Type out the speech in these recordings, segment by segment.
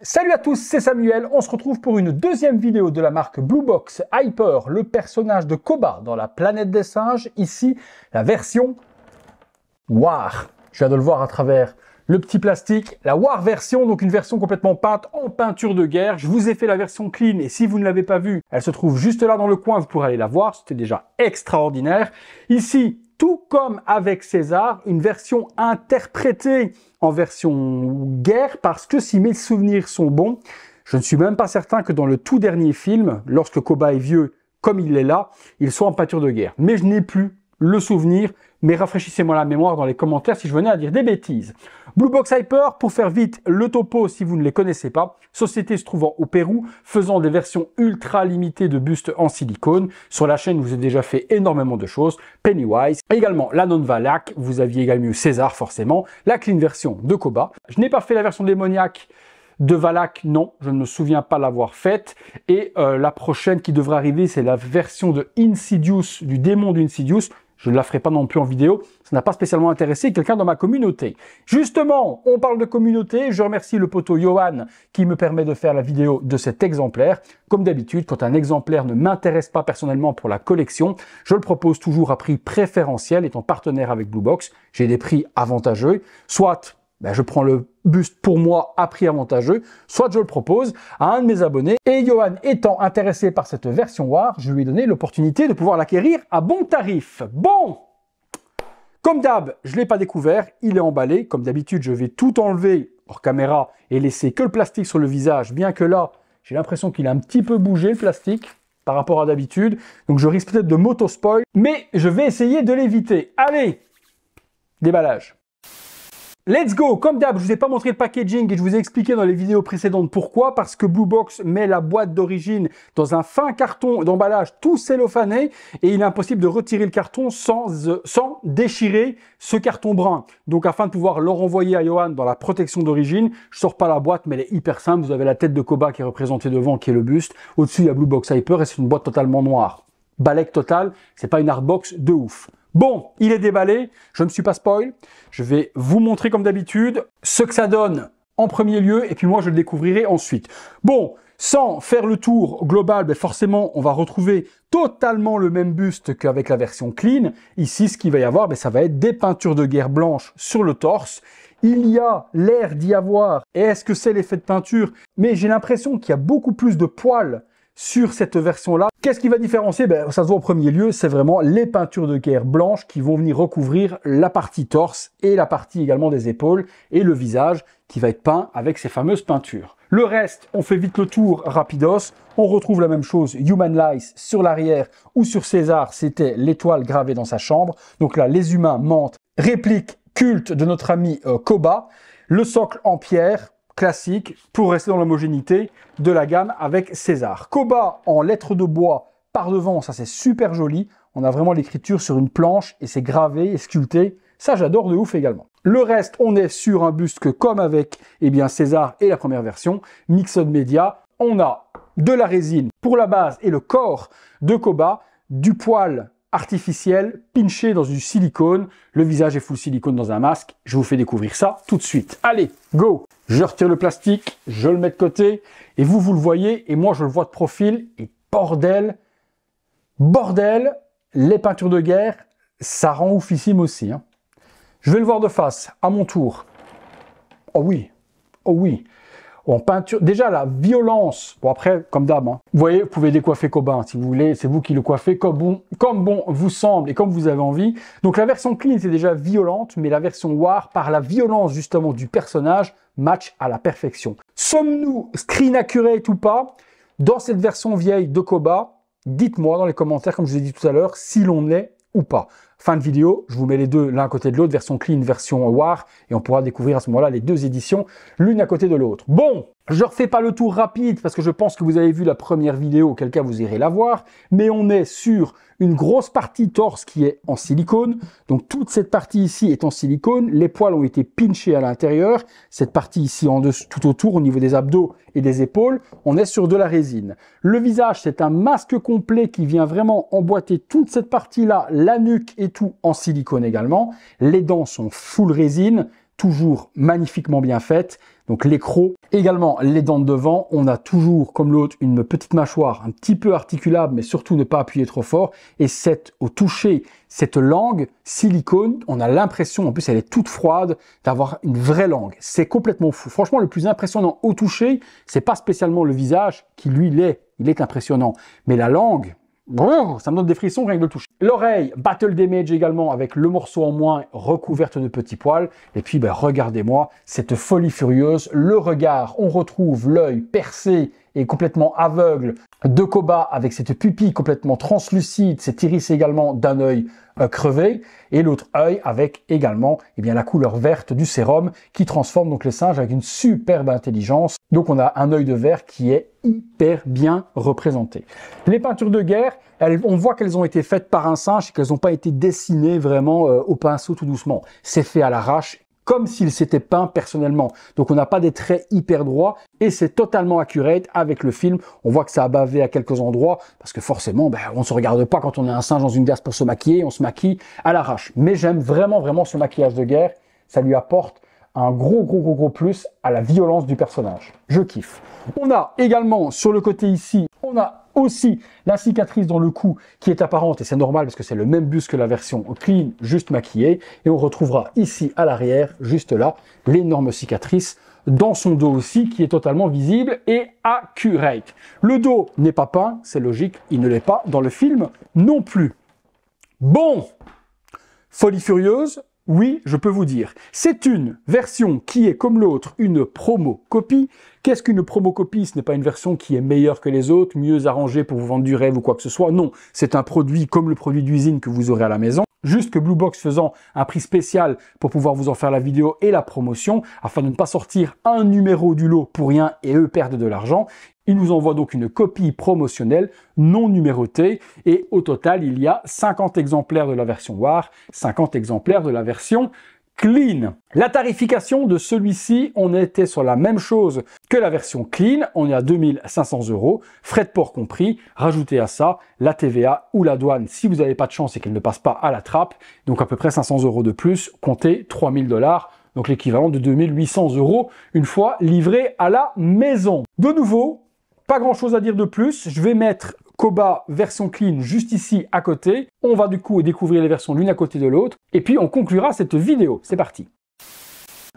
Salut à tous, c'est Samuel. On se retrouve pour une deuxième vidéo de la marque Blue Box Hyper, le personnage de Koba dans la planète des singes. Ici, la version War. Je viens de le voir à travers le petit plastique. La War version, donc une version complètement peinte en peinture de guerre. Je vous ai fait la version clean et si vous ne l'avez pas vue, elle se trouve juste là dans le coin. Vous pourrez aller la voir. C'était déjà extraordinaire. Ici, tout comme avec César, une version interprétée en version guerre, parce que si mes souvenirs sont bons, je ne suis même pas certain que dans le tout dernier film, lorsque Koba est vieux, comme il est là, il soit en peinture de guerre. Mais je n'ai plus le souvenir, mais rafraîchissez-moi la mémoire dans les commentaires si je venais à dire des bêtises. Blue Box Hyper, pour faire vite, le topo si vous ne les connaissez pas, société se trouvant au Pérou, faisant des versions ultra limitées de bustes en silicone. Sur la chaîne, vous avez déjà fait énormément de choses. Pennywise, également la non-Valak, vous aviez également eu César forcément, la clean version de Koba. Je n'ai pas fait la version démoniaque de Valak, non, je ne me souviens pas l'avoir faite. Et la prochaine qui devrait arriver, c'est la version de Insidious, du démon d'Insidious. Je ne la ferai pas non plus en vidéo, ça n'a pas spécialement intéressé quelqu'un dans ma communauté. Justement, on parle de communauté, je remercie le poteau Johan qui me permet de faire la vidéo de cet exemplaire. Comme d'habitude, quand un exemplaire ne m'intéresse pas personnellement pour la collection, je le propose toujours à prix préférentiel, étant partenaire avec Blue Box. J'ai des prix avantageux, soit je prends le buste pour moi à prix avantageux, soit je le propose à un de mes abonnés. Et Johan étant intéressé par cette version War, je lui ai donné l'opportunité de pouvoir l'acquérir à bon tarif. Bon, comme d'hab, je ne l'ai pas découvert, il est emballé. Comme d'habitude, je vais tout enlever hors caméra et laisser que le plastique sur le visage, bien que là, j'ai l'impression qu'il a un petit peu bougé le plastique par rapport à d'habitude. Donc je risque peut-être de m'auto-spoil, mais je vais essayer de l'éviter. Allez, déballage. Let's go! Comme d'hab, je vous ai pas montré le packaging et je vous ai expliqué dans les vidéos précédentes pourquoi. Parce que Blue Box met la boîte d'origine dans un fin carton d'emballage tout cellophané et il est impossible de retirer le carton sans déchirer ce carton brun. Donc afin de pouvoir le renvoyer à Johan dans la protection d'origine, je sors pas la boîte mais elle est hyper simple. Vous avez la tête de Koba qui est représentée devant, qui est le buste. Au-dessus, il y a Blue Box Hyper et c'est une boîte totalement noire. Balèque total, c'est pas une hardbox de ouf. Bon, il est déballé, je ne me suis pas spoil, je vais vous montrer comme d'habitude ce que ça donne en premier lieu et puis moi je le découvrirai ensuite. Bon, sans faire le tour global, forcément on va retrouver totalement le même buste qu'avec la version clean. Ici ce qu'il va y avoir, ça va être des peintures de guerre blanches sur le torse. Il y a l'air d'y avoir, et est-ce que c'est l'effet de peinture? Mais j'ai l'impression qu'il y a beaucoup plus de poils sur cette version-là. Qu'est-ce qui va différencier? Ça se voit au premier lieu, c'est vraiment les peintures de guerre blanches qui vont venir recouvrir la partie torse et la partie également des épaules et le visage qui va être peint avec ces fameuses peintures. Le reste, on fait vite le tour rapidos. On retrouve la même chose, Human Lice sur l'arrière ou sur César, c'était l'étoile gravée dans sa chambre. Donc là, les humains mentent. Réplique culte de notre ami Koba. Le socle en pierre, classique, pour rester dans l'homogénéité de la gamme avec César. Koba en lettres de bois par devant, ça c'est super joli. On a vraiment l'écriture sur une planche et c'est gravé et sculpté. Ça j'adore de ouf également. Le reste, on est sur un buste que comme avec César et la première version, Mixed Media. On a de la résine pour la base et le corps de Koba, du poil artificiel, pinché dans du silicone. Le visage est full silicone dans un masque. Je vous fais découvrir ça tout de suite. Allez, go! Je retire le plastique, je le mets de côté, et vous le voyez, et moi je le vois de profil, et bordel, les peintures de guerre, ça rend oufissime aussi. Hein. Je vais le voir de face, à mon tour. Oh oui, oh oui. En peinture, déjà la violence, bon après, comme d'hab, hein. Vous voyez, vous pouvez décoiffer Koba, hein, si vous voulez, c'est vous qui le coiffez comme bon vous semble et comme vous avez envie. Donc la version clean était déjà violente, mais la version War, par la violence justement du personnage, match à la perfection. Sommes-nous screen accurate ou pas? Dans cette version vieille de Koba, dites-moi dans les commentaires, comme je vous ai dit tout à l'heure, si l'on l'est ou pas. Fin de vidéo, je vous mets les deux l'un à côté de l'autre, version clean, version War, et on pourra découvrir à ce moment-là les deux éditions, l'une à côté de l'autre. Bon, je ne refais pas le tour rapide parce que je pense que vous avez vu la première vidéo, auquel cas vous irez la voir, mais on est sur une grosse partie torse qui est en silicone. Donc toute cette partie ici est en silicone, les poils ont été pinchés à l'intérieur, cette partie ici en dessous, tout autour au niveau des abdos et des épaules, on est sur de la résine. Le visage, c'est un masque complet qui vient vraiment emboîter toute cette partie-là, la nuque et tout en silicone également. Les dents sont full résine, toujours magnifiquement bien faites. donc les crocs. Également, les dents de devant, on a toujours, comme l'autre, une petite mâchoire un petit peu articulable, mais surtout ne pas appuyer trop fort. Et au toucher, cette langue silicone, on a l'impression, en plus elle est toute froide, d'avoir une vraie langue. C'est complètement fou. Franchement, le plus impressionnant au toucher, c'est pas spécialement le visage, qui lui il est impressionnant. Mais la langue, ça me donne des frissons rien que de le toucher. L'oreille, Battle Damage également, avec le morceau en moins, recouverte de petits poils. Et puis, regardez-moi, cette folie furieuse. Le regard, on retrouve l'œil percé et complètement aveugle de Koba, avec cette pupille complètement translucide, cet iris également d'un œil crevé, et l'autre œil avec également la couleur verte du sérum qui transforme donc les singes avec une superbe intelligence. Donc on a un œil de verre qui est hyper bien représenté. Les peintures de guerre, on voit qu'elles ont été faites par un singe et qu'elles n'ont pas été dessinées vraiment au pinceau tout doucement. C'est fait à l'arrache, comme s'il s'était peint personnellement. Donc on n'a pas des traits hyper droits et c'est totalement accurate avec le film. On voit que ça a bavé à quelques endroits parce que forcément, on ne se regarde pas quand on est un singe dans une glace pour se maquiller, on se maquille à l'arrache. Mais j'aime vraiment ce maquillage de guerre. Ça lui apporte un gros plus à la violence du personnage. Je kiffe. On a également sur le côté ici, on a aussi la cicatrice dans le cou qui est apparente et c'est normal parce que c'est le même buste que la version clean, juste maquillée. Et on retrouvera ici à l'arrière, juste là, l'énorme cicatrice dans son dos aussi qui est totalement visible et accurate. Le dos n'est pas peint, c'est logique, il ne l'est pas dans le film non plus. Bon, folie furieuse. Oui, je peux vous dire, c'est une version qui est comme l'autre une promo-copie. Qu'est-ce qu'une promo-copie? Ce n'est pas une version qui est meilleure que les autres, mieux arrangée pour vous vendre du rêve ou quoi que ce soit. Non, c'est un produit comme le produit d'usine que vous aurez à la maison. Juste que Blue Box faisant un prix spécial pour pouvoir vous en faire la vidéo et la promotion, afin de ne pas sortir un numéro du lot pour rien et eux perdre de l'argent. Il nous envoie donc une copie promotionnelle non numérotée et au total, il y a 50 exemplaires de la version War, 50 exemplaires de la version Clean. La tarification de celui-ci, on était sur la même chose que la version Clean, on est à 2500 €, frais de port compris. Rajoutez à ça la TVA ou la douane si vous n'avez pas de chance et qu'elle ne passe pas à la trappe, donc à peu près 500 € de plus, comptez 3000 $. Donc l'équivalent de 2800 € une fois livré à la maison. De nouveau, pas grand chose à dire de plus, je vais mettre Koba version clean juste ici à côté. On va du coup découvrir les versions l'une à côté de l'autre et puis on conclura cette vidéo. C'est parti.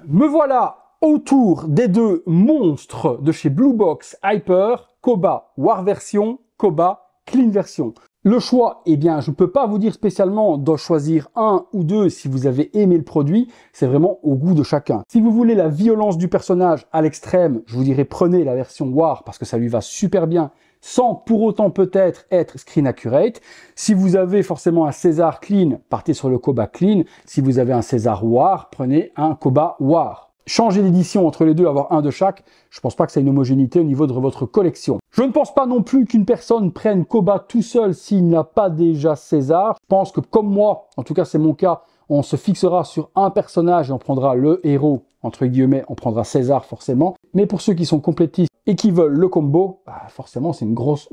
Me voilà autour des deux monstres de chez Blue Box Hyper, Koba War version, Koba Clean version. Le choix, je ne peux pas vous dire spécialement d'en choisir un ou deux si vous avez aimé le produit, c'est vraiment au goût de chacun. Si vous voulez la violence du personnage à l'extrême, je vous dirais prenez la version War parce que ça lui va super bien, sans pour autant peut-être être screen accurate. Si vous avez forcément un César Clean, partez sur le Koba Clean. Si vous avez un César War, prenez un Koba War. Changer d'édition entre les deux, avoir un de chaque, je ne pense pas que c'est une homogénéité au niveau de votre collection. Je ne pense pas non plus qu'une personne prenne Koba tout seul s'il n'a pas déjà César. Je pense que comme moi, en tout cas c'est mon cas, on se fixera sur un personnage et on prendra le héros, entre guillemets, on prendra César forcément. Mais pour ceux qui sont complétistes et qui veulent le combo, forcément c'est une grosse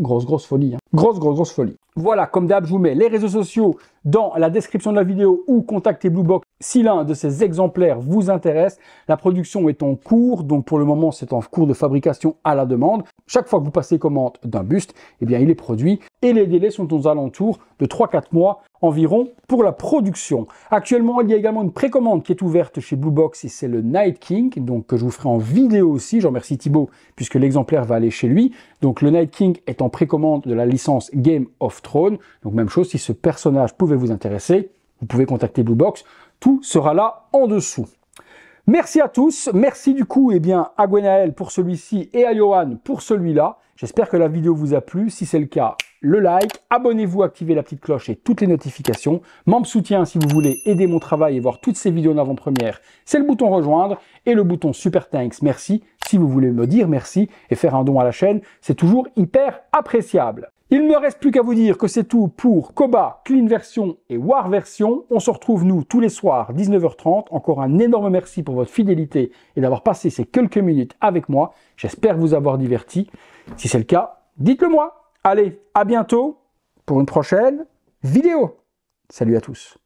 folie. Grosse folie. Voilà, comme d'hab, je vous mets les réseaux sociaux dans la description de la vidéo ou contactez Blue Box si l'un de ces exemplaires vous intéresse. La production est en cours, donc pour le moment c'est en cours de fabrication à la demande. Chaque fois que vous passez commande d'un buste, il est produit et les délais sont aux alentours de 3-4 mois environ pour la production. Actuellement, il y a également une précommande qui est ouverte chez Blue Box et c'est le Night King, donc que je vous ferai en vidéo aussi. J'en remercie Thibaut puisque l'exemplaire va aller chez lui. Donc le Night King est en précommande de la licence Game of Thrones. Donc même chose, si ce personnage pouvait vous intéresser, vous pouvez contacter Blue Box. Tout sera là en dessous. Merci à tous. Merci du coup à Gwenaël pour celui-ci et à Johan pour celui-là. J'espère que la vidéo vous a plu. Si c'est le cas, le like, abonnez-vous, activez la petite cloche et toutes les notifications. Membre soutien si vous voulez aider mon travail et voir toutes ces vidéos en avant-première, c'est le bouton rejoindre et le bouton super thanks, merci, si vous voulez me dire merci et faire un don à la chaîne, c'est toujours hyper appréciable. Il ne me reste plus qu'à vous dire que c'est tout pour Koba Clean version et War version. On se retrouve nous tous les soirs 19h30. Encore un énorme merci pour votre fidélité et d'avoir passé ces quelques minutes avec moi. J'espère vous avoir diverti. Si c'est le cas, dites-le moi. Allez, à bientôt pour une prochaine vidéo. Salut à tous.